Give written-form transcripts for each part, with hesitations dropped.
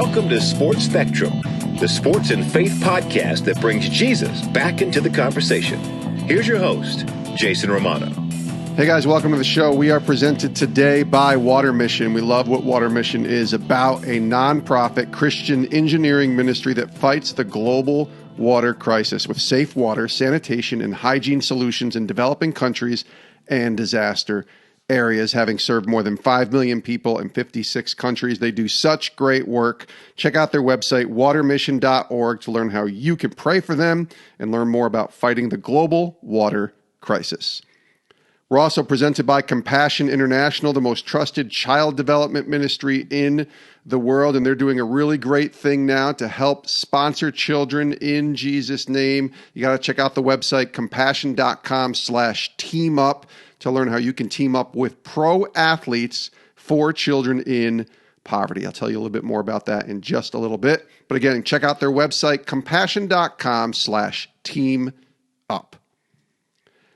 Welcome to Sports Spectrum, the sports and faith podcast that brings Jesus back into the conversation. Here's your host, Jason Romano. Hey guys, welcome to the show. We are presented today by Water Mission. We love what Water Mission is about, a nonprofit Christian engineering ministry that fights the global water crisis with safe water, sanitation, and hygiene solutions in developing countries and disaster areas, having served more than 5 million people in 56 countries. They do such great work. Check out their website, watermission.org, to learn how you can pray for them and learn more about fighting the global water crisis. We're also presented by Compassion International, the most trusted child development ministry in the world, and they're doing a really great thing now to help sponsor children in Jesus' name. You got to check out the website, compassion.com/teamup, to learn how you can team up with pro athletes for children in poverty. I'll tell you a little bit more about that in just a little bit. But again, check out their website, compassion.com/teamup.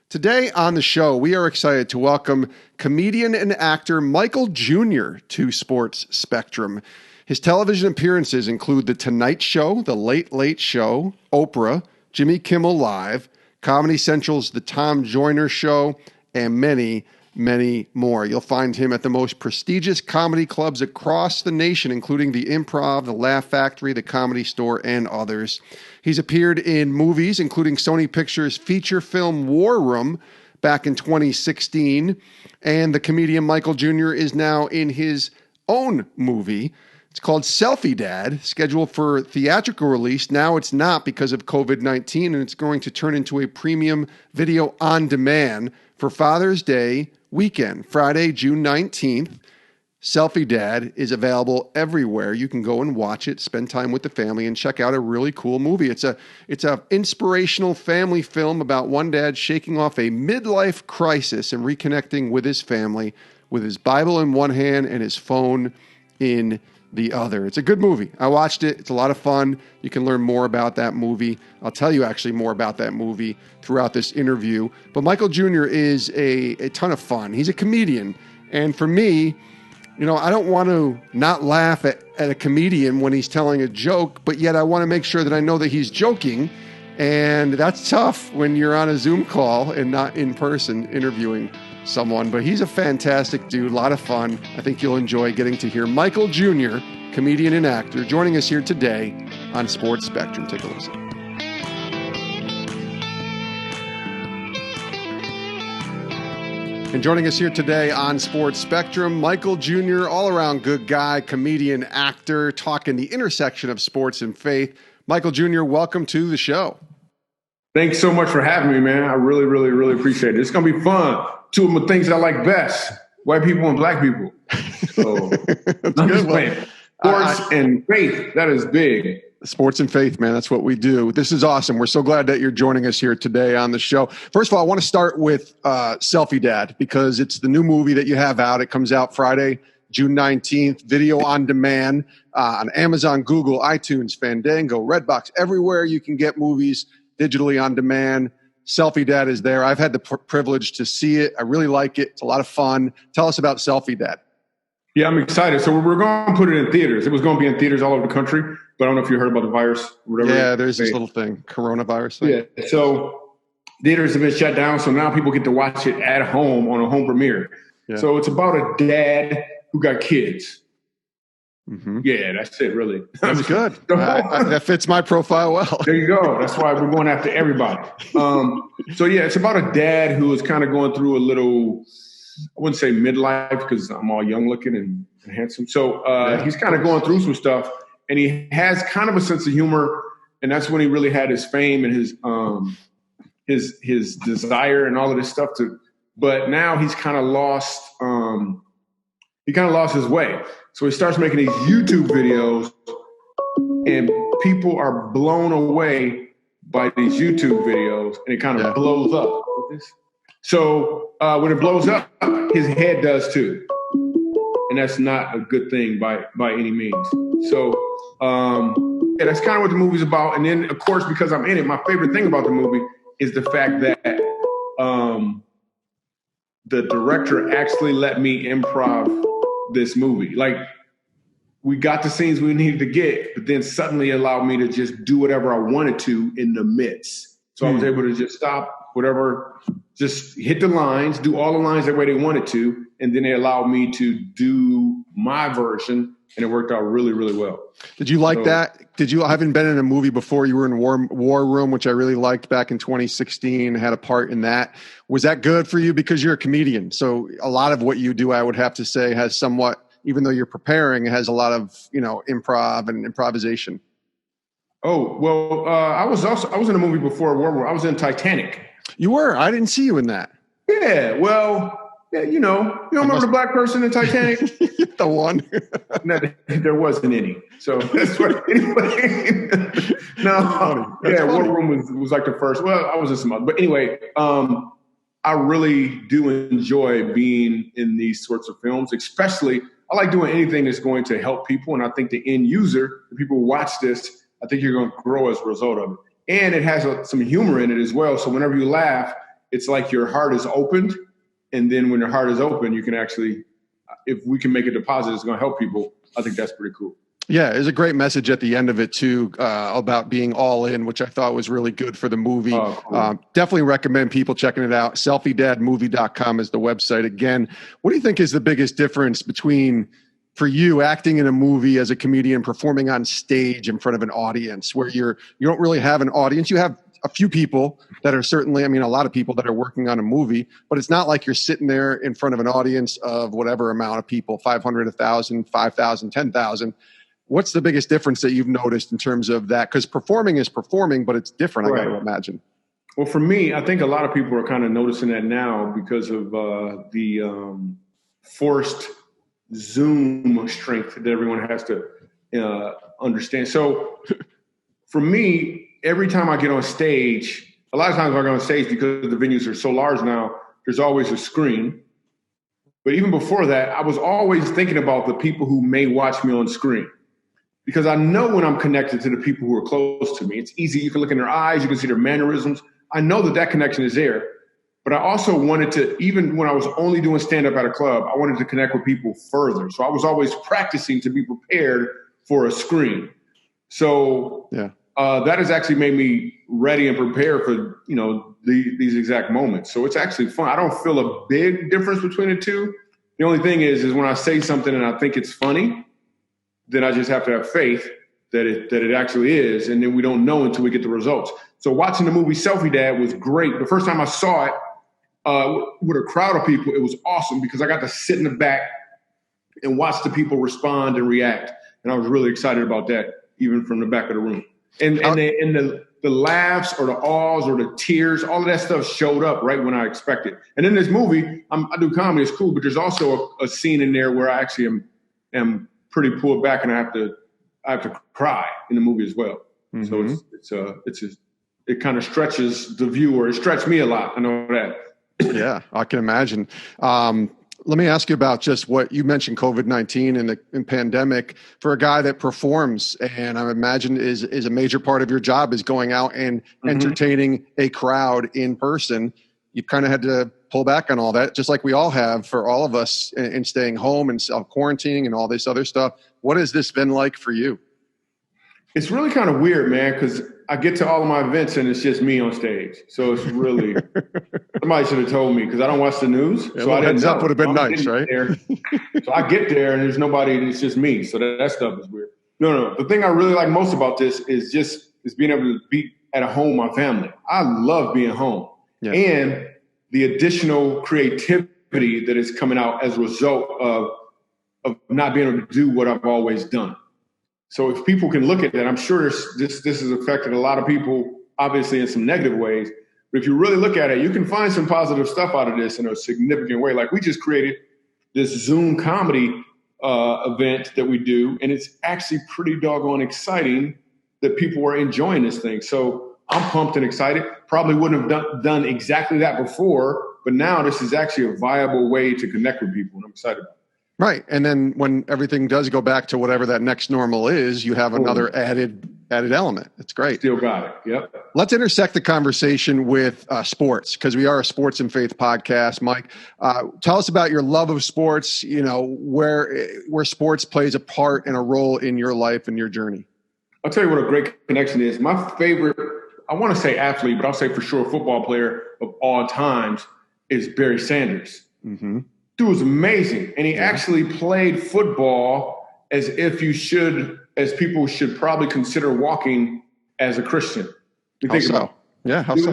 Today on the show, we are excited to welcome comedian and actor Michael Jr. to Sports Spectrum. His television appearances include The Tonight Show, The Late Late Show, Oprah, Jimmy Kimmel Live, Comedy Central's The Tom Joyner Show, and many, many more. You'll find him at the most prestigious comedy clubs across the nation, including the Improv, the Laugh Factory, the Comedy Store, and others. He's appeared in movies, including Sony Pictures' feature film War Room back in 2016. And the comedian Michael Jr. is now in his own movie. It's called Selfie Dad, scheduled for theatrical release. Now it's not because of COVID-19, and it's going to turn into a premium video on demand for Father's Day weekend, Friday, June 19th. Selfie Dad is available everywhere. You can go and watch it, spend time with the family, and check out a really cool movie. It's a inspirational family film about one dad shaking off a midlife crisis and reconnecting with his family with his Bible in one hand and his phone in the other. It's a good movie. I watched it. It's a lot of fun. You can learn more about that movie. I'll tell you actually more about that movie throughout this interview. But Michael Jr. is a ton of fun. He's a comedian. And for me, you know, I don't want to not laugh at a comedian when he's telling a joke, but yet I want to make sure that I know that he's joking. And that's tough when you're on a Zoom call and not in person interviewing someone. But he's a fantastic dude, a lot of fun. I think you'll enjoy getting to hear Michael Jr., comedian and actor, joining us here today on Sports Spectrum. Take a listen. And joining us here today on Sports Spectrum, Michael Jr., all-around good guy, comedian, actor, talking the intersection of sports and faith. Michael Jr., welcome to the show. Thanks so much for having me, man. I really, really, really appreciate it. It's going to be fun. Two of the things I like best, white people and black people. So, I'm just playing. Sports and faith, that is big. Sports and faith, man. That's what we do. This is awesome. We're so glad that you're joining us here today on the show. First of all, I want to start with Selfie Dad, because it's the new movie that you have out. It comes out Friday, June 19th, video on demand on Amazon, Google, iTunes, Fandango, Redbox, everywhere you can get movies digitally on demand. Selfie Dad is there. I've had the privilege to see it. I really like it. It's a lot of fun. Tell us about Selfie Dad. Yeah, I'm excited. So we're going to put it in theaters. It was going to be in theaters all over the country, but I don't know if you heard about the virus. Whatever. Yeah, there's this little thing, coronavirus thing. Yeah, so theaters have been shut down, so now people get to watch it at home on a home premiere. Yeah. So it's about a dad who got kids. Mm-hmm. Yeah, that's it, really. That's good. That fits my profile well. There you go. That's why we're going after everybody. So, yeah, it's about a dad who is kind of going through a little, I wouldn't say midlife because I'm all young looking and handsome. So he's kind of going through some stuff, and he has kind of a sense of humor, and that's when he really had his fame and his desire and all of this stuff. But now he's kind of lost. He kind of lost his way. So he starts making these YouTube videos, and people are blown away by these YouTube videos, and it kind of blows up. So when it blows up, his head does too. And that's not a good thing by any means. So that's kind of what the movie's about. And then, of course, because I'm in it, my favorite thing about the movie is the fact that the director actually let me improv this movie. Like, we got the scenes we needed to get, but then suddenly allowed me to just do whatever I wanted to in the midst. So I was able to just stop whatever, just hit the lines, do all the lines the way they wanted to, and then they allowed me to do my version, and it worked out really, really well. Did you like that? I haven't been in a movie before. You were in War Room, which I really liked back in 2016, had a part in that. Was that good for you? Because you're a comedian. So a lot of what you do, I would have to say, has somewhat, even though you're preparing, it has a lot of, improv and improvisation. Oh, well, I was in a movie before War Room. I was in Titanic. You were? I didn't see you in that. Yeah, well, yeah, you remember the black person in Titanic? The one. No, there wasn't any. So that's what. Anyway, no, yeah, War Room was like the first. Well, I was in some other, but anyway, I really do enjoy being in these sorts of films. Especially, I like doing anything that's going to help people, and I think the end user, the people who watch this, I think you're going to grow as a result of it. And it has some humor in it as well. So whenever you laugh, it's like your heart is opened. And then when your heart is open, you can actually, if we can make a deposit that's going to help people, I think that's pretty cool. Yeah, there's a great message at the end of it, too, about being all in, which I thought was really good for the movie. Oh, cool. Definitely recommend people checking it out. SelfieDadMovie.com is the website. Again, what do you think is the biggest difference between, for you, acting in a movie as a comedian, performing on stage in front of an audience where you don't really have an audience? You have a few people that are certainly, a lot of people that are working on a movie, but it's not like you're sitting there in front of an audience of whatever amount of people, 500, 1,000, 5,000, 10,000. What's the biggest difference that you've noticed in terms of that? Because performing is performing, but it's different, right. I got to imagine. Well, for me, I think a lot of people are kind of noticing that now because of the forced Zoom strength that everyone has to understand. So for me, every time I get on stage, a lot of times when I go on stage, because the venues are so large now, there's always a screen. But even before that, I was always thinking about the people who may watch me on screen. Because I know when I'm connected to the people who are close to me, it's easy. You can look in their eyes, you can see their mannerisms. I know that connection is there. But I also wanted to, even when I was only doing stand-up at a club, I wanted to connect with people further. So I was always practicing to be prepared for a screen. So that has actually made me ready and prepared for, these exact moments. So it's actually fun. I don't feel a big difference between the two. The only thing is when I say something and I think it's funny, then I just have to have faith that it actually is. And then we don't know until we get the results. So watching the movie Selfie Dad was great. The first time I saw it, with a crowd of people, it was awesome because I got to sit in the back and watch the people respond and react. And I was really excited about that, even from the back of the room. And the laughs or the awes or the tears, all of that stuff showed up right when I expected. And in this movie, I do comedy, it's cool, but there's also a scene in there where I actually am pretty pulled back and I have to cry in the movie as well. Mm-hmm. So it kind of stretches the viewer. It stretched me a lot. I know that. Yeah, I can imagine. Let me ask you about just what you mentioned, COVID-19 and the pandemic. For a guy that performs, and I imagine is a major part of your job is going out and entertaining a crowd in person. You've kind of had to pull back on all that, just like we all have for all of us in staying home and self-quarantining and all this other stuff. What has this been like for you? It's really kind of weird, man, because I get to all of my events and it's just me on stage. So it's really, somebody should have told me because I don't watch the news. Yeah, so I didn't know. Up would have been nice, right? So I get there and there's nobody, it's just me. So that stuff is weird. No. The thing I really like most about this is being able to be at home with my family. I love being home. Yeah. And the additional creativity that is coming out as a result of not being able to do what I've always done. So if people can look at that, I'm sure this has affected a lot of people, obviously in some negative ways. But if you really look at it, you can find some positive stuff out of this in a significant way. Like we just created this Zoom comedy event that we do, and it's actually pretty doggone exciting that people are enjoying this thing. So I'm pumped and excited. Probably wouldn't have done exactly that before, but now this is actually a viable way to connect with people, and I'm excited about it. Right. And then when everything does go back to whatever that next normal is, you have another added added element. It's great. Still got it. Yep. Let's intersect the conversation with sports, because we are a sports and faith podcast. Mike, tell us about your love of sports, where sports plays a part and a role in your life and your journey. I'll tell you what a great connection is. My favorite, I want to say athlete, but I'll say for sure football player of all times is Barry Sanders. Mm-hmm. Dude was amazing. And he actually played football as people should probably consider walking as a Christian. You think about it. Yeah, how so?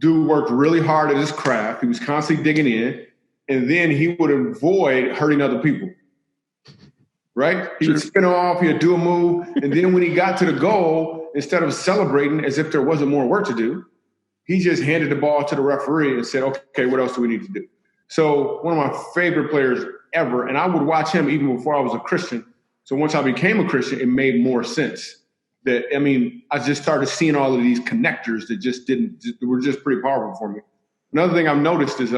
Dude worked really hard at his craft. He was constantly digging in. And then he would avoid hurting other people. Right? He would spin off, he'd do a move, and then when he got to the goal, instead of celebrating as if there wasn't more work to do, he just handed the ball to the referee and said, okay, what else do we need to do? So one of my favorite players ever, and I would watch him even before I was a Christian. So once I became a Christian, it made more sense. I just started seeing all of these connectors that were just pretty powerful for me. Another thing I've noticed is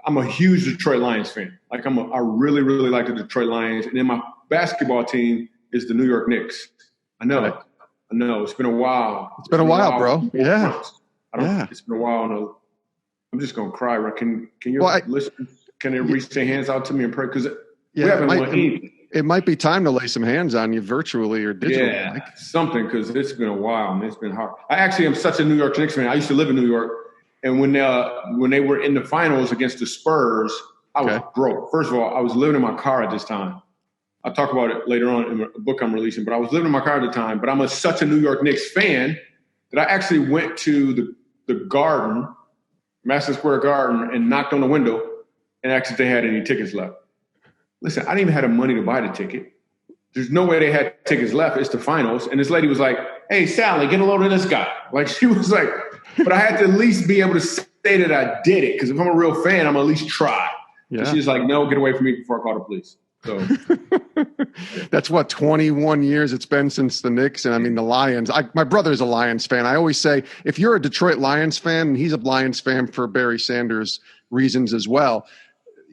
I'm a huge Detroit Lions fan. I really, really like the Detroit Lions. And then my basketball team is the New York Knicks. I know. It's been a while. It's been a while, bro. Yeah. It's been a while. I'm just going to cry. Right? Can you listen? Can they reach their hands out to me and pray? Because we haven't won anything. It might be time to lay some hands on you virtually or digitally. Yeah, something, because it's been a while, and it's been hard. I actually am such a New York Knicks fan. I used to live in New York. And when they were in the finals against the Spurs, I was broke. First of all, I was living in my car at this time. I'll talk about it later on in a book I'm releasing. But I was living in my car at the time. But I'm such a New York Knicks fan that I actually went to the Garden, Madison Square Garden, and knocked on the window and asked if they had any tickets left. Listen, I didn't even have the money to buy the ticket. There's no way they had tickets left. It's the finals. And this lady was like, hey, Sally, get a load of this guy. She was like, but I had to at least be able to say that I did it. Because if I'm a real fan, I'm going to at least try. Yeah. And she's like, no, get away from me before I call the police. So that's 21 years it's been since the Knicks. And the Lions. My brother's a Lions fan. I always say, if you're a Detroit Lions fan, and he's a Lions fan for Barry Sanders reasons as well,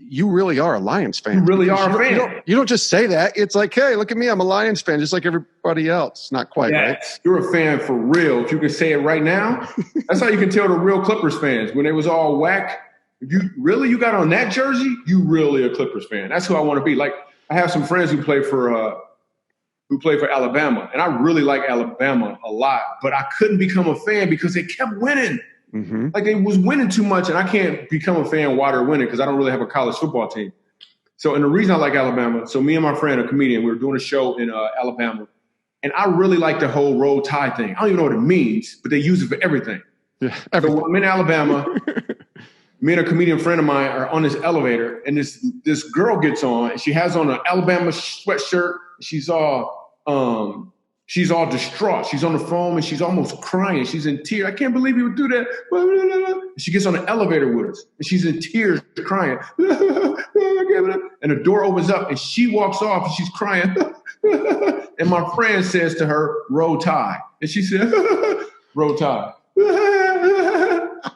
you really are a Lions fan. You really are a fan. You don't just say that. It's like, hey, look at me. I'm a Lions fan, just like everybody else. Not quite, right? You're a fan for real. If you can say it right now, that's how you can tell the real Clippers fans. When they was all whack, you got on that jersey, you really a Clippers fan. That's who I want to be. Like, I have some friends who play for Alabama, and I really like Alabama a lot, but I couldn't become a fan because they kept winning. Mm-hmm. Like, they was winning too much, and I can't become a fan while they're winning because I don't really have a college football team. So, and the reason I like Alabama, so me and my friend, a comedian, we were doing a show in Alabama, and I really like the whole roll tide thing. I don't even know what it means, but they use it for everything. Yeah, everything. So I'm in Alabama. Me and a comedian friend of mine are on this elevator, and this girl gets on, and she has on an Alabama sweatshirt. She's all distraught. She's on the phone, and she's almost crying. She's in tears. I can't believe you would do that. And she gets on the elevator with us, and she's in tears, crying. And the door opens up, and she walks off, and she's crying. And my friend says to her, "Roll Tide." And she said, "Roll Tide."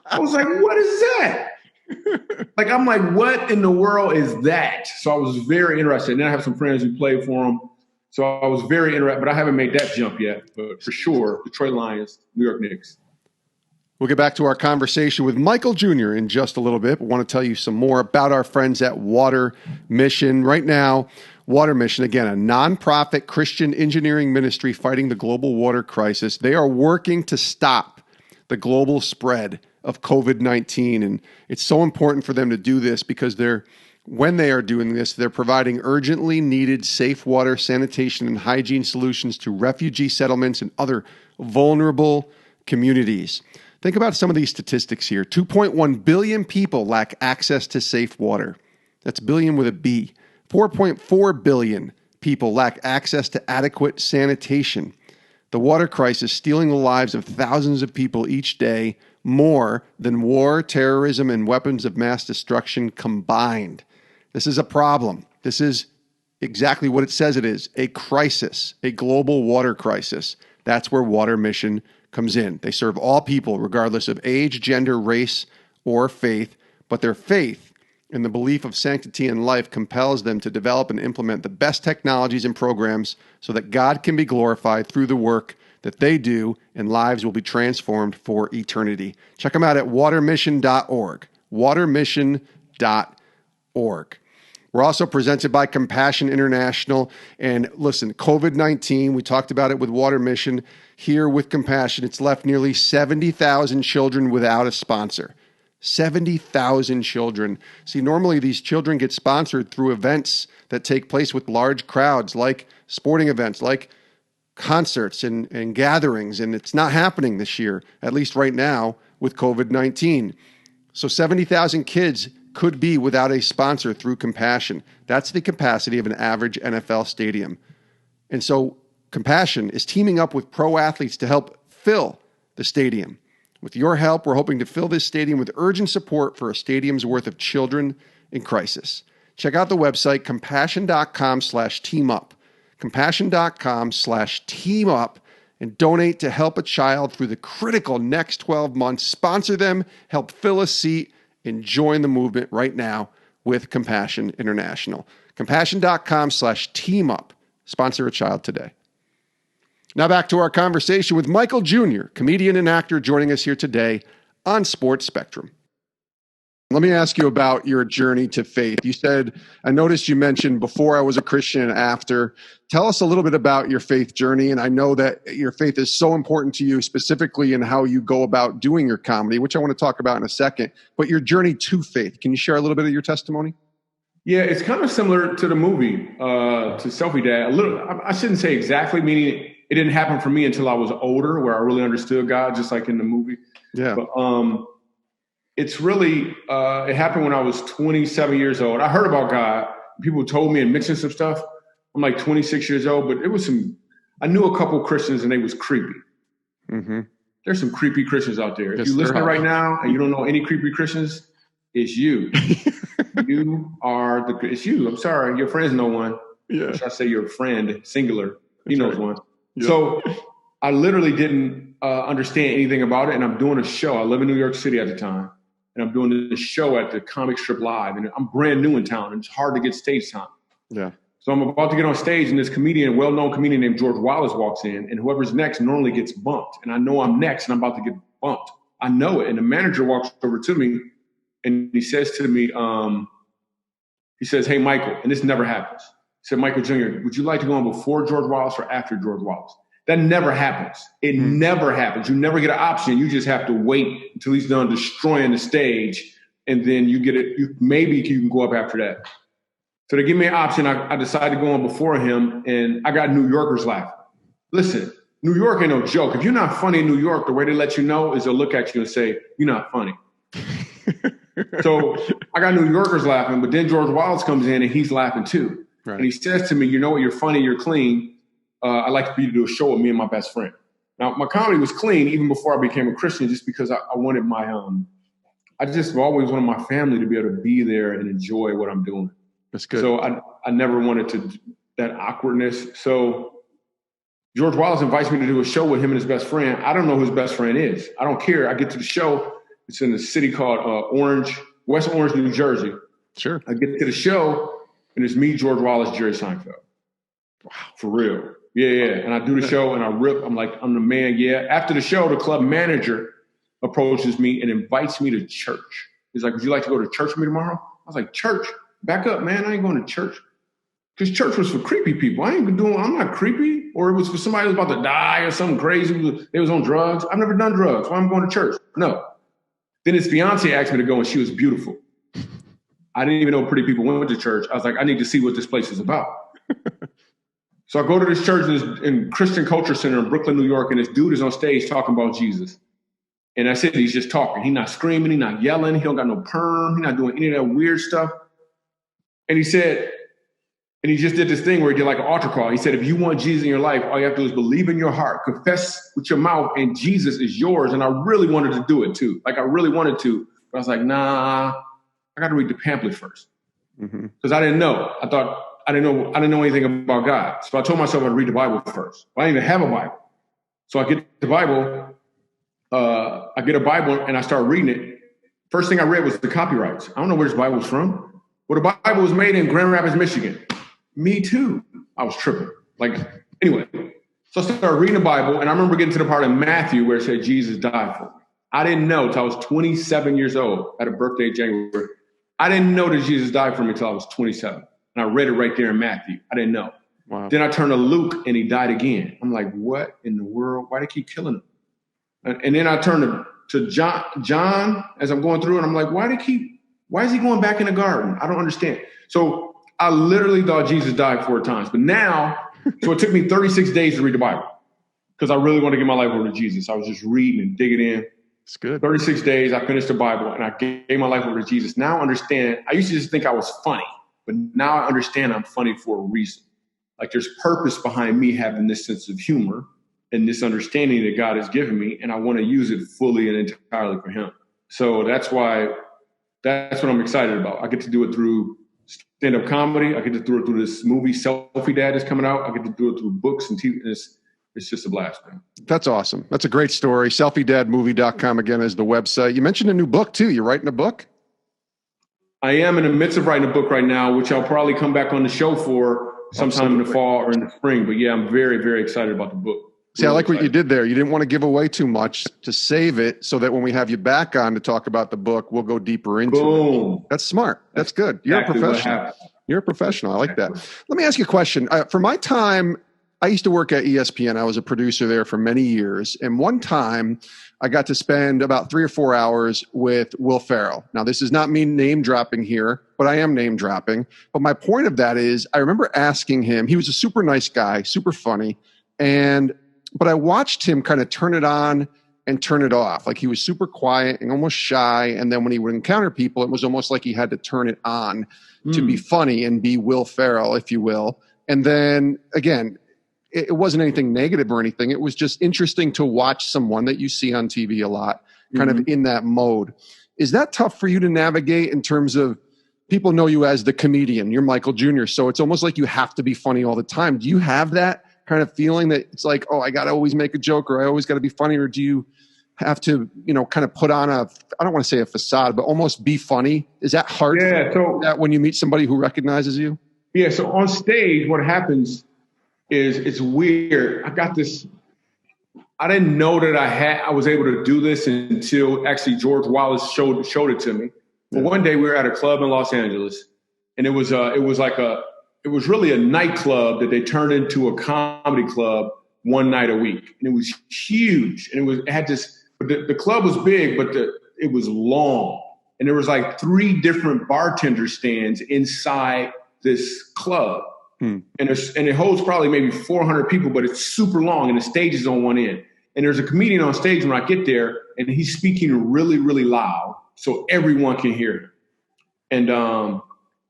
I was like, what is that? I'm like, what in the world is that? So I was very interested. And then I have some friends who played for them. So I was very interested, but I haven't made that jump yet. But for sure, Detroit Lions, New York Knicks. We'll get back to our conversation with Michael Jr. in just a little bit, but want to tell you some more about our friends at Water Mission. Right now, Water Mission, again, a nonprofit Christian engineering ministry fighting the global water crisis. They are working to stop the global spread of COVID-19. And it's so important for them to do this because when they are doing this, they're providing urgently needed safe water, sanitation, and hygiene solutions to refugee settlements and other vulnerable communities. Think about some of these statistics here. 2.1 billion people lack access to safe water. That's billion with a B. 4.4 billion people lack access to adequate sanitation. The water crisis stealing the lives of thousands of people each day, more than war, terrorism, and weapons of mass destruction combined. This is a problem. This is exactly what it says it is, a crisis, a global water crisis. That's where Water Mission comes in. They serve all people, regardless of age, gender, race, or faith, but their faith and the belief of sanctity in life compels them to develop and implement the best technologies and programs so that God can be glorified through the work that they do, and lives will be transformed for eternity. Check them out at watermission.org. Watermission.org. We're also presented by Compassion International. And listen, COVID-19, we talked about it with Water Mission. Here with Compassion, it's left nearly 70,000 children without a sponsor. 70,000 children. See, normally these children get sponsored through events that take place with large crowds, like sporting events, like concerts and gatherings. And it's not happening this year, at least right now, with COVID-19. So 70,000 kids could be without a sponsor through Compassion. That's the capacity of an average NFL stadium. And so Compassion is teaming up with pro athletes to help fill the stadium. With your help, we're hoping to fill this stadium with urgent support for a stadium's worth of children in crisis. Check out the website, compassion.com/teamup. Compassion.com/teamup, and donate to help a child through the critical next 12 months. Sponsor them, help fill a seat, and join the movement right now with Compassion International. Compassion.com/teamup. Sponsor a child today. Now back to our conversation with Michael Jr., comedian and actor, joining us here today on Sports Spectrum. Let me ask you about your journey to faith. You said, I noticed you mentioned before I was a Christian and after. Tell us a little bit about your faith journey. And I know that your faith is so important to you, specifically in how you go about doing your comedy, which I want to talk about in a second. But your journey to faith, can you share a little bit of your testimony? Yeah, it's kind of similar to the movie, to Selfie Dad. A little, I shouldn't say exactly, meaning it didn't happen for me until I was older, where I really understood God, just like in the movie. Yeah. But, it's really, it happened when I was 27 years old. I heard about God. People told me and mentioned some stuff. I'm like 26 years old, but it was I knew a couple Christians and they was creepy. Mm-hmm. There's some creepy Christians out there. If Yes, you're listening there are. right now and you don't know any creepy Christians, it's you. It's you. I'm sorry. Your friends know one. Yeah. Or should I say your friend, singular? He That's knows right. one. Yeah. So I literally didn't understand anything about it. And I'm doing a show. I live in New York City at the time. And I'm doing this show at the Comic Strip Live. And I'm brand new in town. And it's hard to get stage time. Yeah. So I'm about to get on stage, and this comedian, well-known comedian named George Wallace walks in. And whoever's next normally gets bumped. And I know I'm next, and I'm about to get bumped. I know it. And the manager walks over to me, and he says to me, he says, "Hey, Michael," and this never happens. He said, "Michael Jr., would you like to go on before George Wallace or after George Wallace?" That never happens. It never happens. You never get an option. You just have to wait until he's done destroying the stage, and then you get it. Maybe you can go up after that. So they give me an option. I decided to go on before him, and I got New Yorkers laughing. Listen, New York ain't no joke. If you're not funny in New York, the way they let you know is they'll look at you and say, "You're not funny." So I got New Yorkers laughing, but then George Wallace comes in and he's laughing too. Right. And he says to me, "You know what? You're funny. You're clean. I'd like for you to do a show with me and my best friend." Now, my comedy was clean even before I became a Christian, just because I wanted I just always wanted my family to be able to be there and enjoy what I'm doing. That's good. So I never wanted that awkwardness. So George Wallace invites me to do a show with him and his best friend. I don't know who his best friend is. I don't care. I get to the show. It's in a city called West Orange, New Jersey. Sure. I get to the show, and it's me, George Wallace, Jerry Seinfeld. Wow. For real. Yeah. And I do the show, and I rip. I'm like, I'm the man. Yeah. After the show, the club manager approaches me and invites me to church. He's like, "Would you like to go to church with me tomorrow?" I was like, "Church? Back up, man. I ain't going to church." Because church was for creepy people. I'm not creepy. Or it was for somebody who was about to die or something crazy. They was on drugs. I've never done drugs. Why am I going to church? No. Then his fiance asked me to go, and she was beautiful. I didn't even know pretty people went to church. I was like, I need to see what this place is about. So I go to this church in Christian Culture Center in Brooklyn, New York, and this dude is on stage talking about Jesus. And I said, he's just talking. He's not screaming. He's not yelling. He don't got no perm. He's not doing any of that weird stuff. And he said, and he just did this thing where he did like an altar call. He said, if you want Jesus in your life, all you have to do is believe in your heart, confess with your mouth, and Jesus is yours. And I really wanted to do it too. Like I really wanted to. But I was like, nah, I got to read the pamphlet first. Because I didn't know. I didn't know anything about God. So I told myself I'd read the Bible first. Well, I didn't even have a Bible. So I get the Bible. I get a Bible and I start reading it. First thing I read was the copyrights. I don't know where this Bible was from. Well, the Bible was made in Grand Rapids, Michigan. Me too. I was tripping. Anyway, so I started reading the Bible, and I remember getting to the part in Matthew where it said Jesus died for me. I didn't know until I was 27 years old. I had a birthday in January. I didn't know that Jesus died for me until I was 27. And I read it right there in Matthew. I didn't know. Wow. Then I turned to Luke, and he died again. I'm like, what in the world? Why do they keep killing him? And then I turned to John as I'm going through, and I'm like, why is he going back in the garden? I don't understand. So I literally thought Jesus died 4 times. But now, so it took me 36 days to read the Bible because I really wanted to give my life over to Jesus. I was just reading and digging in. It's good. 36 days, I finished the Bible, and I gave my life over to Jesus. Now I understand. I used to just think I was funny, but now I understand I'm funny for a reason. Like there's purpose behind me having this sense of humor and this understanding that God has given me, and I want to use it fully and entirely for him. So that's what I'm excited about. I get to do it through stand-up comedy. I get to do it through this movie, Selfie Dad, is coming out. I get to do it through books and TV. It's just a blast, man. That's awesome. That's a great story. SelfieDadMovie.com, again, is the website. You mentioned a new book, too. You're writing a book? I am in the midst of writing a book right now, which I'll probably come back on the show for sometime in the fall or in the spring. But, yeah, I'm very, very excited about the book. See, I like what you did there. You didn't want to give away too much to save it so that when we have you back on to talk about the book, we'll go deeper into it. That's smart. That's good. You're a professional. You're a professional. I like that. Let me ask you a question. For my time, I used to work at ESPN. I was a producer there for many years. And one time I got to spend about 3 or 4 hours with Will Ferrell. Now, this is not me name dropping here, but I am name dropping. But my point of that is I remember asking him, he was a super nice guy, super funny. But I watched him kind of turn it on and turn it off. Like he was super quiet and almost shy. And then when he would encounter people, it was almost like he had to turn it on to be funny and be Will Ferrell, if you will. And then again, it wasn't anything negative or anything. It was just interesting to watch someone that you see on TV a lot kind of in that mode. Is that tough for you to navigate in terms of people know you as the comedian? You're Michael Jr., so it's almost like you have to be funny all the time. Do you have that kind of feeling that it's like, oh, I got to always make a joke or I always got to be funny? Or do you have to, kind of put on I don't want to say a facade, but almost be funny? Is that hard that when you meet somebody who recognizes you? Yeah. So on stage, what happens is it's weird. I got this. I didn't know that I was able to do this until actually George Wallace showed it to me. But one day we were at a club in Los Angeles, and it was really a nightclub that they turned into a comedy club one night a week, and it was huge. And it had this. But the club was big, but it was long, and there was like 3 different bartender stands inside this club. And it holds probably maybe 400 people, but it's super long and the stage is on one end. And there's a comedian on stage when I get there, and he's speaking really, really loud so everyone can hear him.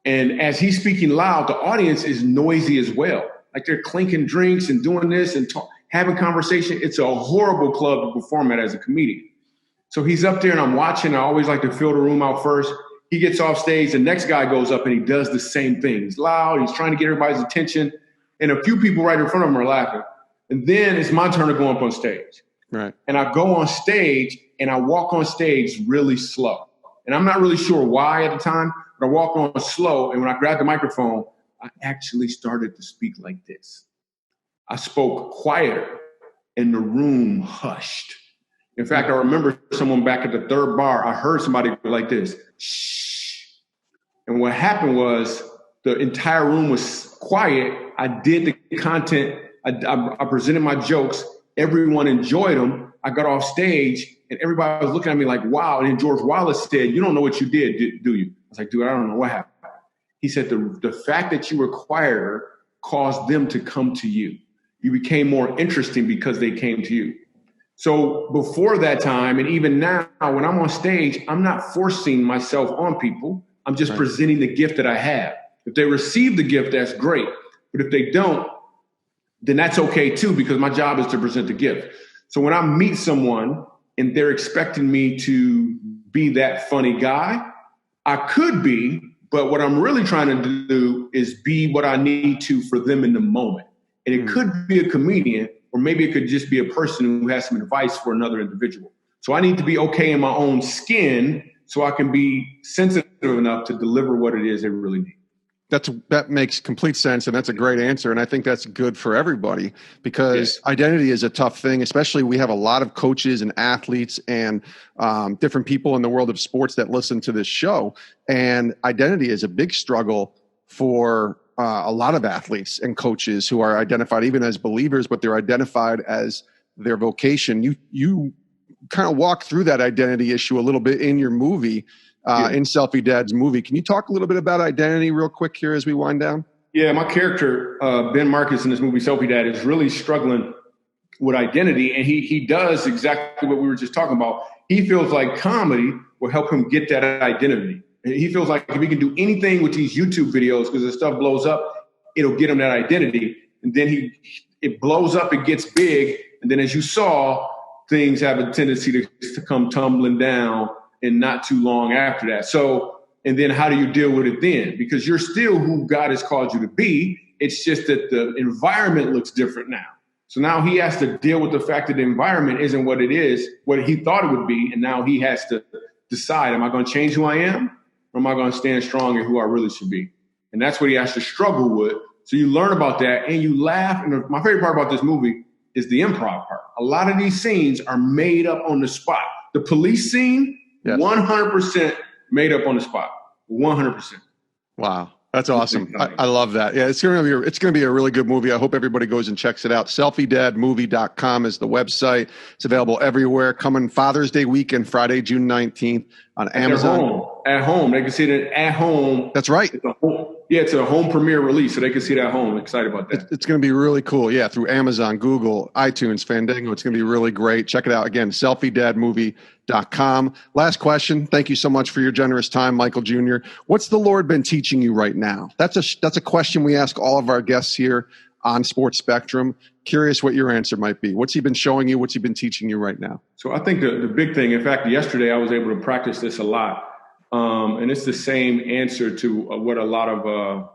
And as he's speaking loud, the audience is noisy as well. Like they're clinking drinks and doing this and having conversation. It's a horrible club to perform at as a comedian. So he's up there and I'm watching. I always like to fill the room out first. He gets off stage. The next guy goes up and he does the same thing. He's loud. He's trying to get everybody's attention. And a few people right in front of him are laughing. And then it's my turn to go up on stage. Right. And I go on stage and I walk on stage really slow. And I'm not really sure why at the time, but I walk on slow. And when I grabbed the microphone, I actually started to speak like this. I spoke quieter and the room hushed. In fact, I remember someone back at the 3rd bar, I heard somebody go like this, shh. And what happened was the entire room was quiet. I did the content. I presented my jokes. Everyone enjoyed them. I got off stage and everybody was looking at me like, wow. And then George Wallace said, you don't know what you did, do you? I was like, dude, I don't know what happened. He said, the fact that you were quieter caused them to come to you. You became more interesting because they came to you. So before that time, and even now, when I'm on stage, I'm not forcing myself on people. I'm just presenting the gift that I have. If they receive the gift, that's great. But if they don't, then that's okay too, because my job is to present the gift. So when I meet someone and they're expecting me to be that funny guy, I could be, but what I'm really trying to do is be what I need to for them in the moment. And it could be a comedian, or maybe it could just be a person who has some advice for another individual. So I need to be okay in my own skin so I can be sensitive enough to deliver what it is they really need. That makes complete sense, and that's a great answer. And I think that's good for everybody because identity is a tough thing, especially we have a lot of coaches and athletes and different people in the world of sports that listen to this show. And identity is a big struggle for a lot of athletes and coaches who are identified even as believers, but they're identified as their vocation. You kind of walk through that identity issue a little bit in your movie. In Selfie Dad's movie. Can you talk a little bit about identity real quick here as we wind down? Yeah, my character, Ben Marcus in this movie, Selfie Dad, is really struggling with identity. And he does exactly what we were just talking about. He feels like comedy will help him get that identity. And he feels like if he can do anything with these YouTube videos, because the stuff blows up, it'll get him that identity. And then it blows up, it gets big. And then as you saw, things have a tendency to come tumbling down and not too long after that. So, and then how do you deal with it then? Because you're still who God has called you to be. It's just that the environment looks different now. So now he has to deal with the fact that the environment isn't what it is, what he thought it would be. And now he has to decide, am I going to change who I am? Or am I going to stand strong in who I really should be? And that's what he has to struggle with. So you learn about that and you laugh. And my favorite part about this movie is the improv part. A lot of these scenes are made up on the spot. The police scene, 100% made up on the spot. 100%. Wow. That's awesome. I love that. Yeah, it's going to be a really good movie. I hope everybody goes and checks it out. SelfieDadMovie.com is the website. It's available everywhere. Coming Father's Day weekend, Friday, June 19th on Amazon. At home. They can see it at home. That's right. It's a home premiere release, so they can see it at home. I'm excited about that. It's going to be really cool. Yeah, through Amazon, Google, iTunes, Fandango. It's going to be really great. Check it out. Again, SelfieDadMovie.com. Last question. Thank you so much for your generous time, Michael Jr. What's the Lord been teaching you right now? That's a question we ask all of our guests here on Sports Spectrum. Curious what your answer might be. What's he been showing you? What's he been teaching you right now? So I think the big thing, in fact, yesterday I was able to practice this a lot. And it's the same answer to what a lot of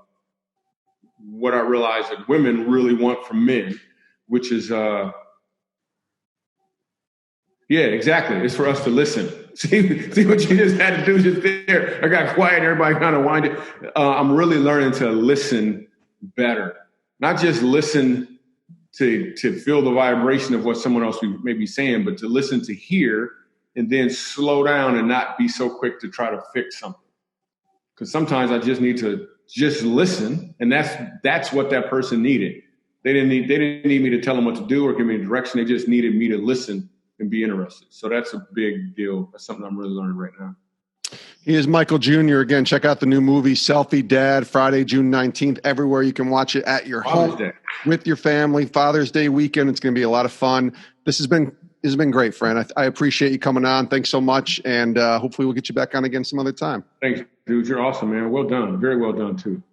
what I realize that women really want from men, which is, exactly. It's for us to listen. See what you just had to do just there. I got quiet. Everybody kind of winded. I'm really learning to listen better, not just listen to feel the vibration of what someone else may be saying, but to listen to hear and then slow down and not be so quick to try to fix something. Because sometimes I just need to just listen, and that's what that person needed. They didn't need me to tell them what to do or give me direction. They just needed me to listen and be interested. So that's a big deal. That's something I'm really learning right now. He is Michael Jr. Again, check out the new movie, Selfie Dad, Friday, June 19th, everywhere you can watch it at your home with your family. Father's Day weekend. It's going to be a lot of fun. This has been great, friend. I appreciate you coming on. Thanks so much. And hopefully we'll get you back on again some other time. Thanks, dude. You're awesome, man. Well done. Very well done, too.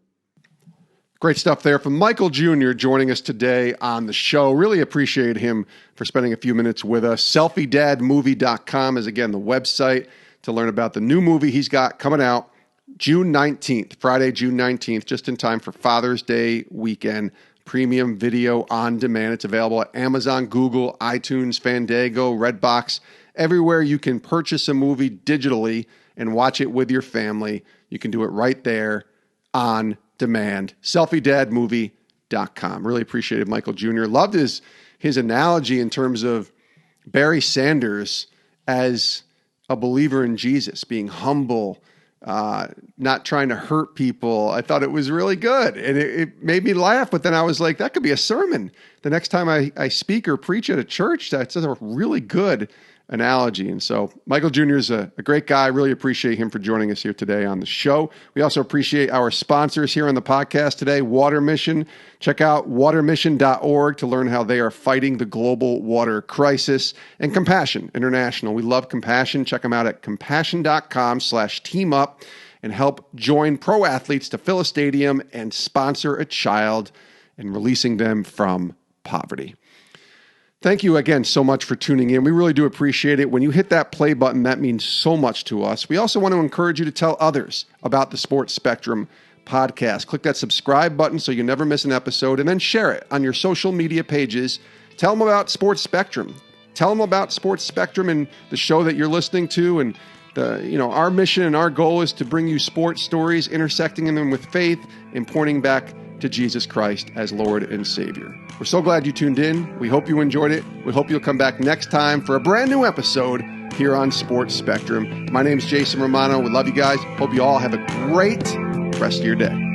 Great stuff there from Michael Jr. joining us today on the show. Really appreciate him for spending a few minutes with us. SelfieDadMovie.com is, again, the website to learn about the new movie he's got coming out June 19th, Friday, June 19th, just in time for Father's Day weekend. Premium video on demand. It's available at Amazon, Google, iTunes, Fandango, Redbox, everywhere you can purchase a movie digitally and watch it with your family. You can do it right there on demand. SelfieDadMovie.com. Really appreciated Michael Jr. Loved his analogy in terms of Barry Sanders as a believer in Jesus, being humble, not trying to hurt people. I thought it was really good. And it made me laugh, but then I was like, that could be a sermon. The next time I speak or preach at a church, that's a really good analogy. And so Michael Jr. is a great guy. Really appreciate him for joining us here today on the show. We also appreciate our sponsors here on the podcast today, Water Mission. Check out watermission.org to learn how they are fighting the global water crisis. And Compassion International. We love Compassion. Check them out at compassion.com/teamup and help join pro athletes to fill a stadium and sponsor a child and releasing them from poverty. Thank you again so much for tuning in. We really do appreciate it. When you hit that play button, that means so much to us. We also want to encourage you to tell others about the Sports Spectrum podcast. Click that subscribe button so you never miss an episode, and then share it on your social media pages. Tell them about Sports Spectrum. Tell them about Sports Spectrum and the show that you're listening to and Our mission and our goal is to bring you sports stories, intersecting them with faith and pointing back to Jesus Christ as Lord and Savior. We're so glad you tuned in. We hope you enjoyed it. We hope you'll come back next time for a brand new episode here on Sports Spectrum. My name is Jason Romano. We love you guys. Hope you all have a great rest of your day.